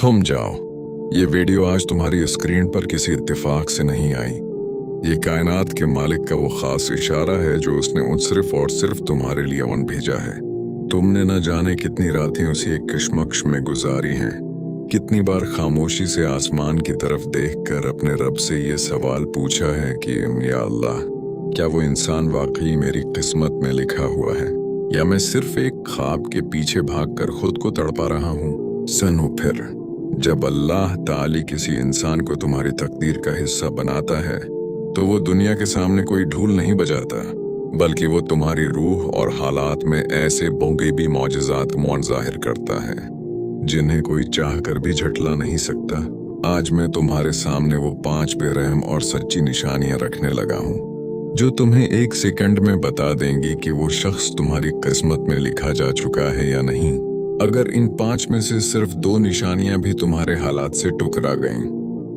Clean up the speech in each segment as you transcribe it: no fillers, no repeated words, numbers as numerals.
थम जाओ। ये वीडियो आज तुम्हारी स्क्रीन पर किसी इत्तेफाक से नहीं आई। ये कायनात के मालिक का वो खास इशारा है जो उसने सिर्फ और सिर्फ तुम्हारे लिए अवन भेजा है। तुमने न जाने कितनी रातें उसी एक कश्मकश में गुजारी हैं, कितनी बार खामोशी से आसमान की तरफ देखकर अपने रब से ये सवाल पूछा है कि या अल्लाह, क्या वो इंसान वाकई मेरी किस्मत में लिखा हुआ है या मैं सिर्फ एक ख्वाब के पीछे भागकर खुद को तड़पा रहा हूँ। सुनो फिर, जब अल्लाह ताली किसी इंसान को तुम्हारी तकदीर का हिस्सा बनाता है तो वो दुनिया के सामने कोई ढोल नहीं बजाता, बल्कि वो तुम्हारी रूह और हालात में ऐसे बोंगेबी मौजज़ात मौन जाहिर करता है जिन्हें कोई चाह कर भी झटला नहीं सकता। आज मैं तुम्हारे सामने वो 5 बेरहम और सच्ची निशानियां रखने लगा हूँ जो तुम्हें एक सेकंड में बता देंगी कि वो शख्स तुम्हारी किस्मत में लिखा जा चुका है या नहीं। अगर इन 5 में से सिर्फ 2 निशानियां भी तुम्हारे हालात से टकरा गईं,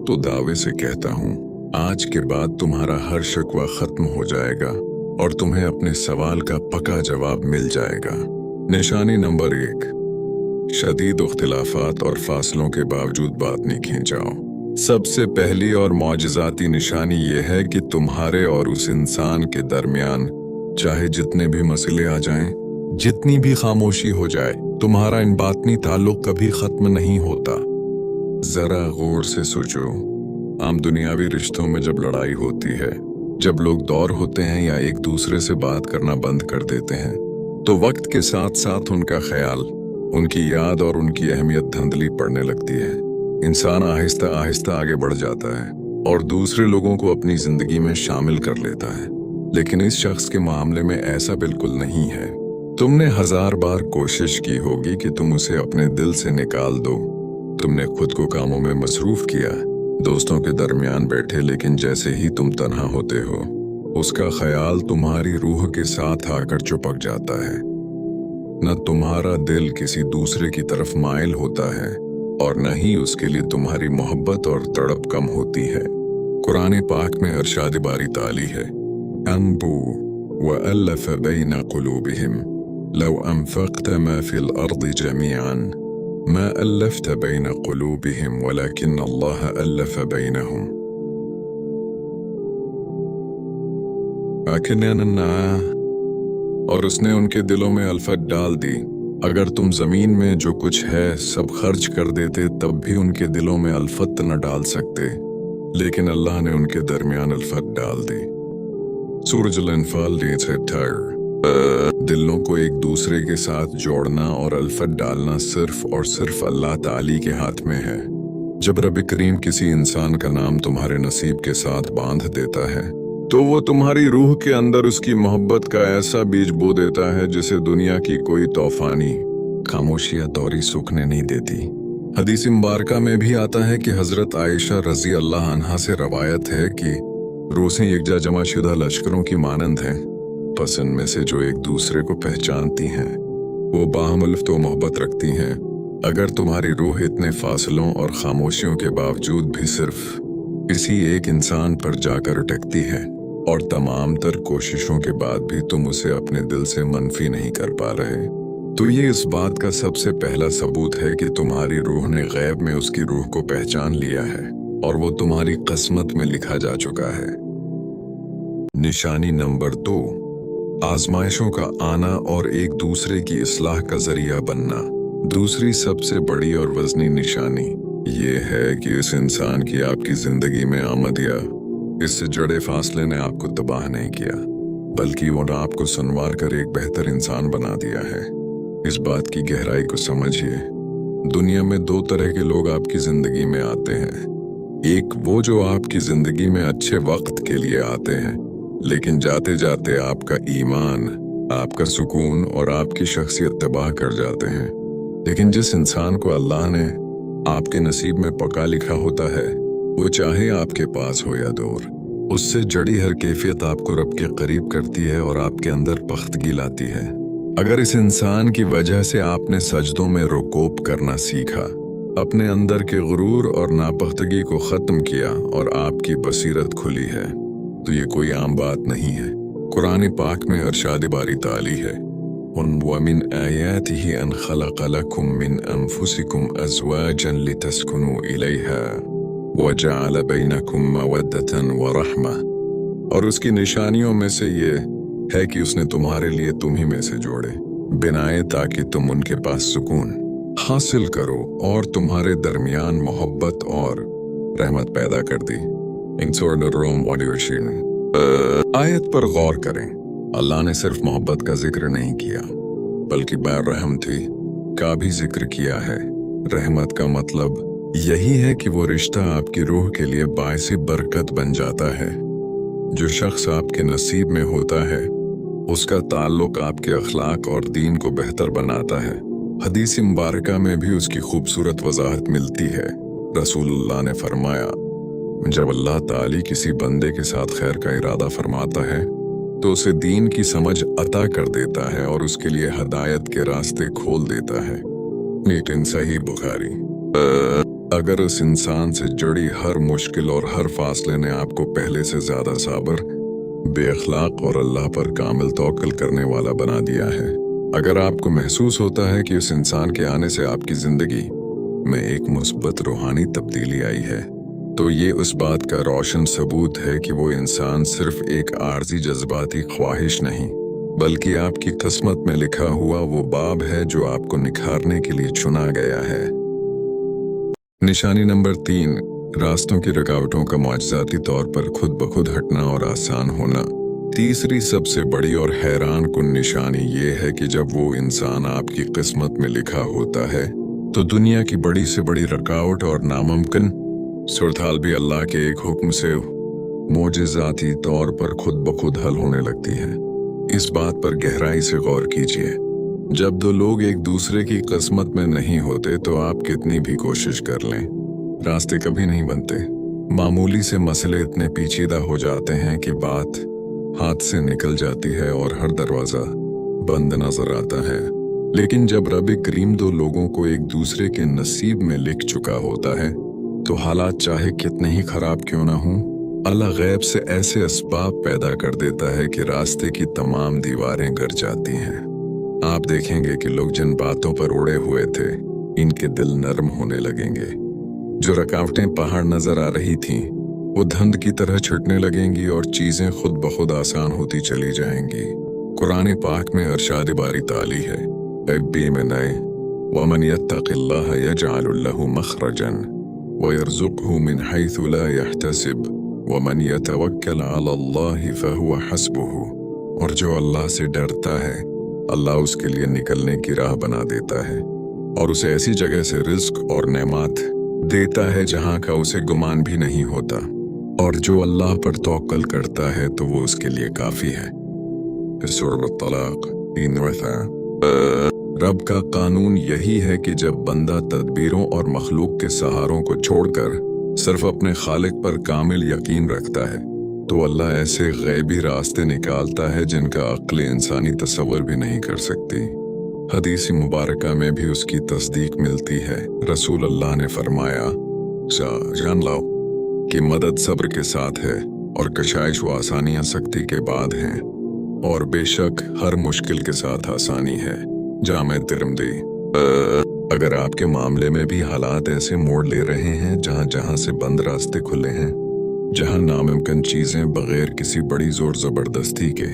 तो दावे से कहता हूँ आज के बाद तुम्हारा हर शिकवा खत्म हो जाएगा और तुम्हें अपने सवाल का पक्का जवाब मिल जाएगा। निशानी नंबर 1, शदीद इख्तिलाफात और फासलों के बावजूद बात नहीं खींचाओ। सबसे पहली और मौजज़ाती निशानी यह है कि तुम्हारे और उस इंसान के दरमियान चाहे जितने भी मसले आ जाएं, जितनी भी खामोशी हो जाए, तुम्हारा इन बातनी ताल्लुक कभी खत्म नहीं होता। जरा गौर से सोचो, आम दुनियावी रिश्तों में जब लड़ाई होती है, जब लोग दौर होते हैं या एक दूसरे से बात करना बंद कर देते हैं, तो वक्त के साथ साथ उनका ख्याल, उनकी याद और उनकी अहमियत धुंधली पड़ने लगती है। इंसान आहिस्ता आहिस्ता आगे बढ़ जाता है और दूसरे लोगों को अपनी जिंदगी में शामिल कर लेता है, लेकिन इस शख्स के मामले में ऐसा बिल्कुल नहीं है। तुमने 1000 बार कोशिश की होगी कि तुम उसे अपने दिल से निकाल दो। तुमने खुद को कामों में मसरूफ किया, दोस्तों के दरमियान बैठे, लेकिन जैसे ही तुम तन्हा होते हो, उसका ख्याल तुम्हारी रूह के साथ आकर चिपक जाता है। न तुम्हारा दिल किसी दूसरे की तरफ माइल होता है और न ही उसके लिए तुम्हारी मोहब्बत और तड़प कम होती है। कुरान पाक में इरशाद बारी ताली है, अनबू व अल्लफ़ बैन क़ुलूबिहिम लौ अनफ़क़्त मा फ़िल अर्ज़ि जमीअन मा अल्लफ़्त बैन क़ुलूबिहिम वलकिन अल्लाह अल्लफ़ बैनहुम। और उसने उनके दिलों में अल्फत डाल दी। अगर तुम जमीन में जो कुछ है सब खर्च कर देते तब भी उनके दिलों में अल्फत न डाल सकते, लेकिन अल्लाह ने उनके दरमियान अल्फत डाल दी। सूरज अल-अनफ़ाल 28। दिलों को एक दूसरे के साथ जोड़ना और अल्फत डालना सिर्फ और सिर्फ अल्लाह ताली के हाथ में है। जब रब करीम किसी इंसान का नाम तुम्हारे नसीब के साथ बांध देता है तो वो तुम्हारी रूह के अंदर उसकी मोहब्बत का ऐसा बीज बो देता है जिसे दुनिया की कोई तूफानी खामोशियां दौरी सूखने नहीं देती। हदीस मुबारका में भी आता है कि हजरत आयशा रजी अल्लाह अन्हा से रवायत है कि रोज़ें यकजा जमा शुदा लश्करों की मानंद हैं, पसंद में से जो एक दूसरे को पहचानती हैं, वो बाहमुल्फ़त व मोहब्बत रखती हैं। अगर तुम्हारी रूह इतने फासलों और खामोशियों के बावजूद भी सिर्फ किसी एक इंसान पर जाकर अटकती है और तमाम तर कोशिशों के बाद भी तुम उसे अपने दिल से मनफी नहीं कर पा रहे, तो ये इस बात का सबसे पहला सबूत है कि तुम्हारी रूह ने गैब में उसकी रूह को पहचान लिया है और वो तुम्हारी किस्मत में लिखा जा चुका है। निशानी नंबर 2, आजमाइशों का आना और एक दूसरे की इस्लाह का जरिया बनना। दूसरी सबसे बड़ी और वजनी निशानी ये है कि इस इंसान की आपकी जिंदगी में आमद या इससे जड़े फासले ने आपको तबाह नहीं किया, बल्कि वो आपको सुनवार कर एक बेहतर इंसान बना दिया है। इस बात की गहराई को समझिए। दुनिया में 2 तरह के लोग आपकी जिंदगी में आते हैं। एक वो जो आपकी जिंदगी में अच्छे वक्त के लिए आते हैं, लेकिन जाते जाते आपका ईमान, आपका सुकून और आपकी शख्सियत तबाह कर जाते हैं। लेकिन जिस इंसान को अल्लाह ने आपके नसीब में पक्का लिखा होता है, वो चाहे आपके पास हो या दूर, उससे जड़ी हर कैफियत आपको रब के करीब करती है और आपके अंदर पख्तगी लाती है। अगर इस इंसान की वजह से आपने सजदों में रुकूब करना सीखा, अपने अंदर के गुरूर और नापख्तगी को ख़त्म किया और आपकी बसीरत खुली है, तो ये कोई आम बात नहीं है। कुरान पाक में इरशाद बारी ताली है, ومن آياته أن خلق لكم من أنفسكم أزواجا لتسكنوا إليها وجعل بينكم مودة ورحمة. اور اس کی نشانیوں میں سے یہ ہے کہ اس نے تمہارے لیے تم ہی میں سے جوڑے بنائے تاکہ تم ان کے پاس سکون حاصل کرو اور تمہارے درمیان محبت اور رحمت پیدا کر دی. آیت پر غور کریں. اللہ نے صرف محبت کا ذکر نہیں کیا بلکہ بیر رحم تھی کا بھی ذکر کیا ہے. رحمت کا مطلب یہی ہے کہ وہ رشتہ آپ کی روح کے لیے باعث برکت بن جاتا ہے. جو شخص آپ کے نصیب میں ہوتا ہے اس کا تعلق آپ کے اخلاق اور دین کو بہتر بناتا ہے. حدیث مبارکہ میں بھی اس کی خوبصورت وضاحت ملتی ہے. رسول اللہ نے فرمایا جب اللہ تعالی کسی بندے کے ساتھ خیر کا ارادہ فرماتا ہے تو اسے دین کی سمجھ عطا کر دیتا ہے اور اس کے لیے ہدایت کے راستے کھول دیتا ہے. نیٹن صحیح بخاری. اگر اس انسان سے جڑی ہر مشکل اور ہر فاصلے نے آپ کو پہلے سے زیادہ صابر، بے اخلاق اور اللہ پر کامل توکل کرنے والا بنا دیا ہے. اگر آپ کو محسوس ہوتا ہے کہ اس انسان کے آنے سے آپ کی زندگی میں ایک مثبت روحانی تبدیلی آئی ہے تو یہ اس بات کا روشن ثبوت ہے کہ وہ انسان صرف ایک عارضی جذباتی خواہش نہیں بلکہ آپ کی قسمت میں لکھا ہوا وہ باب ہے جو آپ کو نکھارنے کے لیے چنا گیا ہے. نشانی نمبر 3، راستوں کی رکاوٹوں کا معجزاتی طور پر خود بخود ہٹنا اور آسان ہونا. تیسری سب سے بڑی اور حیران کن نشانی یہ ہے کہ جب وہ انسان آپ کی قسمت میں لکھا ہوتا ہے تو دنیا کی بڑی سے بڑی رکاوٹ اور ناممکن صورتحال بھی اللہ کے ایک حکم سے معجزاتی طور پر خود بخود حل ہونے لگتی ہے. اس بات پر گہرائی سے غور کیجیے. جب دو لوگ ایک دوسرے کی قسمت میں نہیں ہوتے تو آپ کتنی بھی کوشش کر لیں راستے کبھی نہیں بنتے. معمولی سے مسئلے اتنے پیچیدہ ہو جاتے ہیں کہ بات ہاتھ سے نکل جاتی ہے اور ہر دروازہ بند نظر آتا ہے. لیکن جب رب کریم دو لوگوں کو ایک دوسرے کے نصیب میں لکھ چکا ہوتا ہے تو حالات چاہے کتنے ہی خراب کیوں نہ ہوں اللہ غیب سے ایسے اسباب پیدا کر دیتا ہے کہ راستے کی تمام دیواریں گر جاتی ہیں. آپ دیکھیں گے کہ لوگ جن باتوں پر اڑے ہوئے تھے ان کے دل نرم ہونے لگیں گے. جو رکاوٹیں پہاڑ نظر آ رہی تھیں وہ دھند کی طرح چھٹنے لگیں گی اور چیزیں خود بخود آسان ہوتی چلی جائیں گی. قرآن پاک میں ارشاد باری تعالی ہے وَمَنْ يَتَّقِ اللَّهَ يَجْعَلُ لَهُ مَخْرَجًا وَيَرْزُقْهُ مِنْ حَيْثُ لَا يَحْتَسِبُ وَمَنْ يَتَوَكَّلْ عَلَى اللَّهِ فَهُوَ حَسْبُهُ. اور جو اللہ سے ڈرتا ہے اللہ اس کے لیے نکلنے کی راہ بنا دیتا ہے اور اسے ایسی جگہ سے رزق اور نعمات دیتا ہے جہاں کا اسے گمان بھی نہیں ہوتا. اور جو اللہ پر توکل کرتا ہے تو وہ اس کے لیے کافی ہے. سورۃ الطلاق 3۔ رب کا قانون یہی ہے کہ جب بندہ تدبیروں اور مخلوق کے سہاروں کو چھوڑ کر صرف اپنے خالق پر کامل یقین رکھتا ہے تو اللہ ایسے غیبی راستے نکالتا ہے جن کا عقل انسانی تصور بھی نہیں کر سکتی. حدیث مبارکہ میں بھی اس کی تصدیق ملتی ہے. رسول اللہ نے فرمایا جان لاؤ کہ مدد صبر کے ساتھ ہے اور کشائش و آسانیاں سختی کے بعد ہیں اور بے شک ہر مشکل کے ساتھ آسانی ہے. جامع ترمذی. اگر آپ کے معاملے میں بھی حالات ایسے موڑ لے رہے ہیں جہاں سے بند راستے کھلے ہیں، جہاں ناممکن چیزیں بغیر کسی بڑی زور زبردستی کے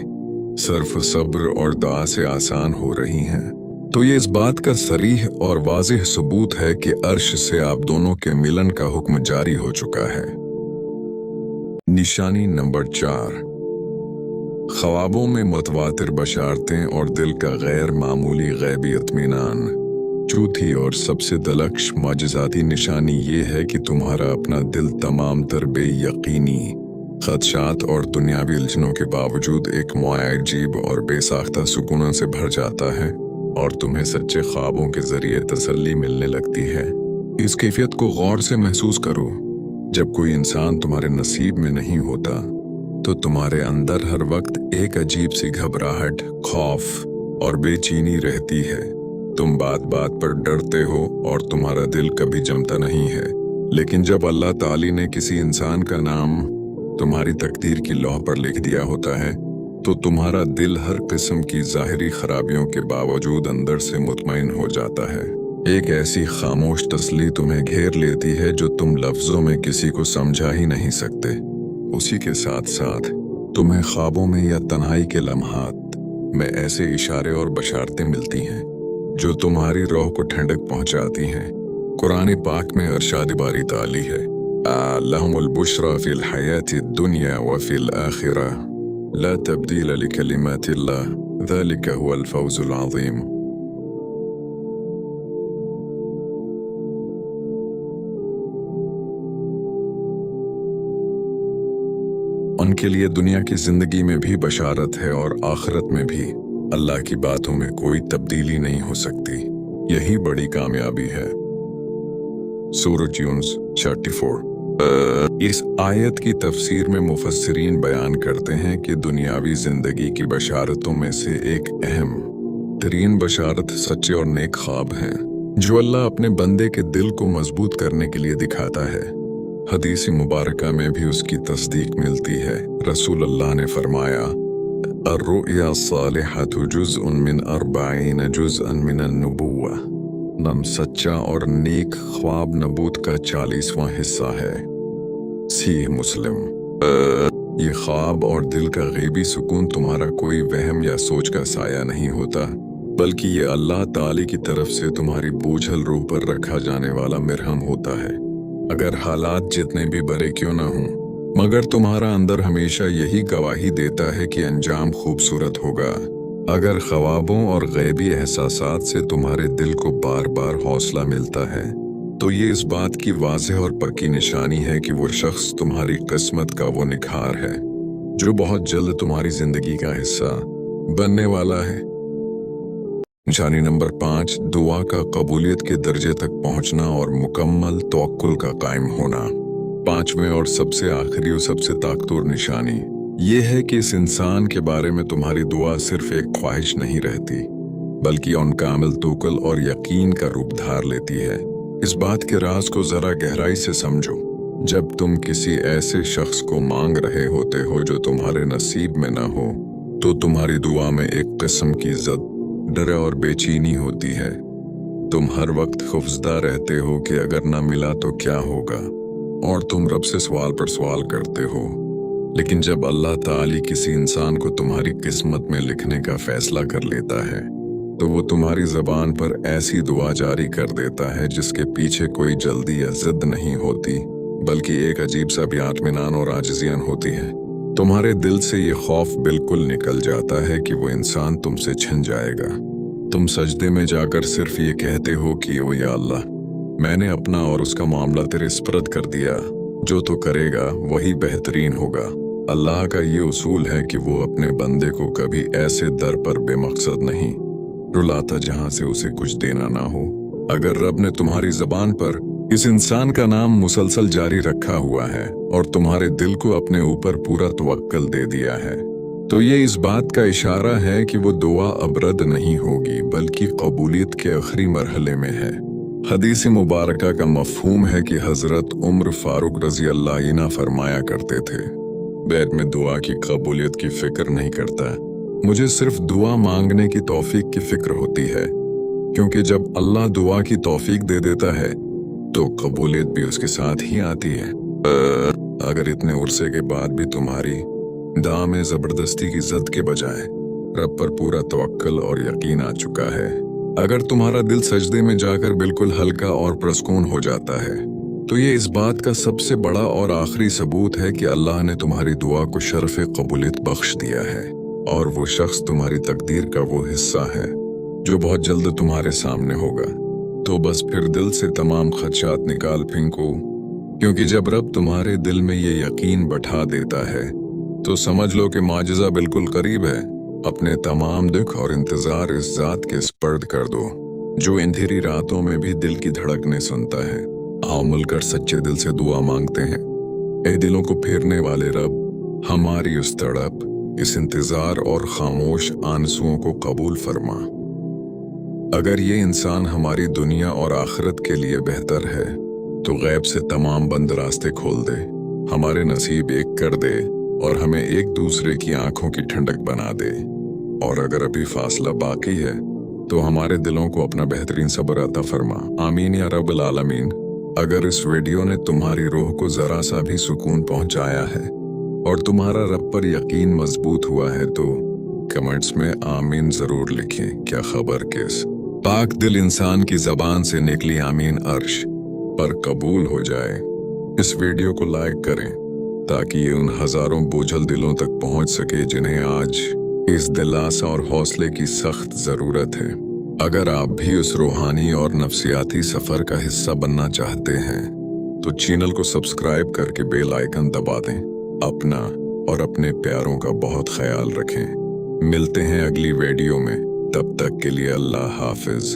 صرف صبر اور دعا سے آسان ہو رہی ہیں، تو یہ اس بات کا صریح اور واضح ثبوت ہے کہ عرش سے آپ دونوں کے ملن کا حکم جاری ہو چکا ہے. نشانی نمبر 4، خوابوں میں متواتر بشارتیں اور دل کا غیر معمولی غیبی اطمینان. چوتھی اور سب سے دلکش معجزاتی نشانی یہ ہے کہ تمہارا اپنا دل تمام تر بے یقینی، خدشات اور دنیاوی الجھنوں کے باوجود ایک عجیب اور بے ساختہ سکون سے بھر جاتا ہے اور تمہیں سچے خوابوں کے ذریعے تسلی ملنے لگتی ہے. اس کیفیت کو غور سے محسوس کرو. جب کوئی انسان تمہارے نصیب میں نہیں ہوتا تو تمہارے اندر ہر وقت ایک عجیب سی گھبراہٹ، خوف اور بے چینی رہتی ہے. تم بات بات پر ڈرتے ہو اور تمہارا دل کبھی جمتا نہیں ہے. لیکن جب اللہ تعالی نے کسی انسان کا نام تمہاری تقدیر کی لوح پر لکھ دیا ہوتا ہے तो तुम्हारा दिल हर किस्म की ज़ाहिरी खराबियों के बावजूद अंदर से मुतमईन हो जाता है। एक ऐसी खामोश तसल्ली तुम्हें घेर लेती है जो तुम लफ्ज़ों में किसी को समझा ही नहीं सकते। उसी के साथ साथ तुम्हें ख्वाबों में या तन्हाई के लम्हात में ऐसे इशारे और बशारतें मिलती हैं जो तुम्हारी रूह को ठंडक पहुंचाती हैं। कुरान पाक में अरशाद बारी ताली है, लहुमुल बुश्रा फिल हयाति दुनिया व फिल आखिरा ला तब्दील लिकलिमातिल्लाह ज़ालिका हुवल फौज़ुल अज़ीम। उनके लिए दुनिया की जिंदगी में भी बशारत है और आखिरत में भी। अल्लाह की बातों में कोई तब्दीली नहीं हो सकती, यही बड़ी कामयाबी है। सूरह यूनुस 34। इस आयत की तफसीर में मुफस्सिरीन बयान करते हैं कि दुनियावी जिंदगी की बशारतों में से एक अहम तरीन बशारत सच्चे और नेक ख्वाब हैं जो अल्लाह अपने बंदे के दिल को मजबूत करने के लिए दिखाता है। हदीस मुबारका में भी उसकी तस्दीक मिलती है। रसूल अल्लाह ने फरमाया, अर्रुया सालिहतु जुज़उन मिन अर्बाईन जुज़अन मिन अन्नुबुव्वा। नम सच्चा और नेक ख्वाब नबूत का 40वां हिस्सा है। सहीह मुस्लिम। ये ख्वाब और दिल का गैबी सुकून तुम्हारा कोई वहम या सोच का साया नहीं होता, बल्कि ये अल्लाह ताली की तरफ से तुम्हारी बूझल रूह पर रखा जाने वाला मिरहम होता है। अगर हालात जितने भी बड़े क्यों ना हों, मगर तुम्हारा अंदर हमेशा यही गवाही देता है कि अंजाम खूबसूरत होगा। अगर ख्वाबों और गैबी एहसासात से तुम्हारे दिल को बार बार हौसला मिलता है, तो ये इस बात की वाज़ेह और पक्की निशानी है कि वो शख्स तुम्हारी किस्मत का वो निखार है जो बहुत जल्द तुम्हारी जिंदगी का हिस्सा बनने वाला है। निशानी नंबर 5, दुआ का कबूलियत के दर्जे तक पहुंचना और मुकम्मल तवक्कुल का कायम होना। 5वें और सबसे आखिरी और सबसे ताकतवर निशानी ये है कि इस इंसान के बारे में तुम्हारी दुआ सिर्फ एक ख्वाहिश नहीं रहती, बल्कि उन कामिल तवक्कुल और यकीन का रूप धार लेती है। इस बात के राज को जरा गहराई से समझो। जब तुम किसी ऐसे शख्स को मांग रहे होते हो जो तुम्हारे नसीब में ना हो, तो तुम्हारी दुआ में एक किस्म की इज्जत, डर और बेचैनी होती है। तुम हर वक्त खौफजदा रहते हो कि अगर ना मिला तो क्या होगा, और तुम रब से सवाल पर सवाल करते हो। लेकिन जब अल्लाह ताली किसी इंसान को तुम्हारी किस्मत में लिखने का फैसला कर लेता है, तो वो तुम्हारी ज़बान पर ऐसी दुआ जारी कर देता है जिसके पीछे कोई जल्दी या जिद नहीं होती, बल्कि एक अजीब सा भी इत्मीनान और आजिज़ियत होती है। तुम्हारे दिल से ये खौफ बिल्कुल निकल जाता है कि वो इंसान तुमसे छिन जाएगा। तुम सजदे में जाकर सिर्फ ये कहते हो कि ओ या अल्लाह, मैंने अपना और उसका मामला तेरे स्पर्द कर दिया, जो तो करेगा वही बेहतरीन होगा। अल्लाह का ये उसूल है कि वो अपने बंदे को कभी ऐसे दर पर बेमकसद नहीं रुलाता जहां से उसे कुछ देना ना हो। अगर रब ने तुम्हारी ज़बान पर इस इंसान का नाम मुसलसल जारी रखा हुआ है और तुम्हारे दिल को अपने ऊपर पूरा तवक्कल दे दिया है, तो ये इस बात का इशारा है कि वो दुआ अब रद्द नहीं होगी, बल्कि कबूलियत के आखिरी मरहले में है। हदीस मुबारका का मफहूम है कि हजरत उमर फारूक रजी अल्लाह अन्हु फरमाया करते थे, बैद में दुआ की कबूलियत की फिक्र नहीं करता, मुझे सिर्फ दुआ मांगने की तौफीक की फिक्र होती है, क्योंकि जब अल्लाह दुआ की तौफीक दे देता है तो कबूलियत भी उसके साथ ही आती है। अगर इतने उर्से के बाद भी तुम्हारी दुआ में जबरदस्ती की जिद के बजाय रब पर पूरा तवक्कल और यकीन आ चुका है, अगर तुम्हारा दिल सजदे में जाकर बिल्कुल हल्का और प्रसकून हो जाता है, तो ये इस बात का सबसे बड़ा और आखिरी सबूत है कि अल्लाह ने तुम्हारी दुआ को शर्फ कबूलियत बख्श दिया है, और वो शख्स तुम्हारी तकदीर का वो हिस्सा है जो बहुत जल्द तुम्हारे सामने होगा। तो बस फिर दिल से तमाम खदशात निकाल फेंको, क्योंकि जब रब तुम्हारे दिल में ये यकीन बैठा देता है, तो समझ लो कि माजिज़ा बिल्कुल करीब है। अपने तमाम दुख और इंतजार इस जात के स्पर्द कर दो जो अंधेरी रातों में भी दिल की धड़कने सुनता है। आओ मिलकर सच्चे दिल से दुआ मांगते हैं। ए दिलों को फेरने वाले रब, हमारी उस तड़प, इस इंतजार और खामोश आंसुओं को कबूल फरमा। अगर ये इंसान हमारी दुनिया और आखिरत के लिए बेहतर है, तो गैब से तमाम बंद रास्ते खोल दे, हमारे नसीब एक कर दे और हमें एक दूसरे की आंखों की ठंडक बना दे। और अगर अभी फासला बाकी है तो हमारे दिलों को अपना बेहतरीन सब्र अता फरमा। आमीन या रब्बल आलमीन। अगर इस वीडियो ने तुम्हारी रूह को जरा सा भी सुकून पहुंचाया है और तुम्हारा रब पर यकीन मजबूत हुआ है तो कमेंट्स में आमीन जरूर लिखें। क्या खबर किस पाक दिल इंसान की जबान से निकली आमीन अर्श पर कबूल हो जाए। इस वीडियो को लाइक करें ताकि ये उन हजारों बोझल दिलों तक पहुंच सके जिन्हें आज इस दिलासा और हौसले की सख्त जरूरत है। अगर आप भी उस रूहानी और नफ्सियाती सफर का हिस्सा बनना चाहते हैं तो चैनल को सब्सक्राइब करके बेल आइकन दबा दें। अपना और अपने प्यारों का बहुत ख्याल रखें। मिलते हैं अगली वीडियो में, तब तक के लिए अल्लाह हाफिज।